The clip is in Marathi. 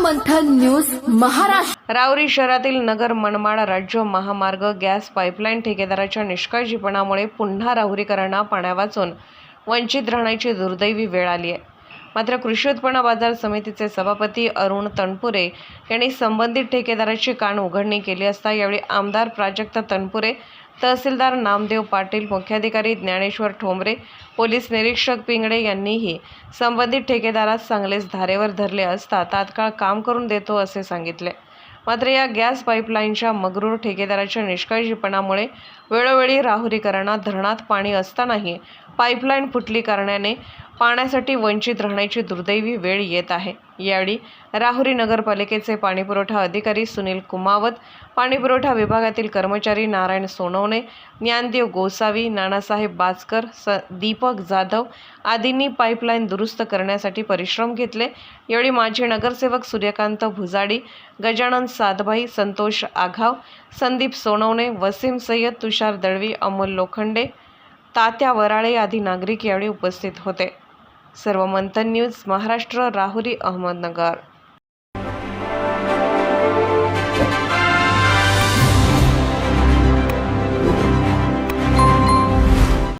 मंथन न्यूज महाराष्ट्र। राहुरी शहरातील नगर मनमाड राज्य महामार्ग गॅस पाईपलाईन ठेकेदाराच्या निष्काळजीपणामुळे पुन्हा राहुरीकरांना पाण्या वाचून वंचित राहण्याची दुर्दैवी वेळ आली आहे। मात्र कृषी उत्पन्न बाजार समितीचे सभापती अरुण तनपुरे यांनी संबंधित ठेकेदाराची कान उघडणी केली असता यावेळी आमदार प्राजक्त तनपुरे, तहसीलदार नामदेव पाटील, मुख्याधिकारी ज्ञानेश्वर ठोंबरे, पोलीस निरीक्षक पिंगळे यांनीही संबंधित ठेकेदारास चांगलेच धारेवर धरले असता तात्काळ काम करून देतो असे सांगितले। मात्र या गॅस पाईपलाईनच्या मगरूर ठेकेदाराच्या निष्काळजीपणामुळे वेळोवेळी राहुरीकरांना धरणात पाणी असतानाही पाईपलाईन फुटली कारणाने पाण्यासाठी वंचित राहण्याची दुर्दैवी वेळ येत आहे। यावेळी राहुरी नगरपालिकेचे पाणीपुरवठा अधिकारी सुनील कुमावत, पाणीपुरवठा विभागातील कर्मचारी नारायण सोनवणे, ज्ञानदेव गोसावी, नानासाहेब बाचकर, दीपक जाधव आदींनी पाईपलाईन दुरुस्त करण्यासाठी परिश्रम घेतले। यावेळी माजी नगरसेवक सूर्यकांत भुजाडी, गजानन सातभाई, संतोष आघाव, संदीप सोनवणे, वसीम सय्यद, तुषार दळवी, अमोल लोखंडे, तात्या वराळे आदी नागरिक यावेळी उपस्थित होते। सर्व मंथन न्यूज महाराष्ट्र, राहुरी, अहमदनगर।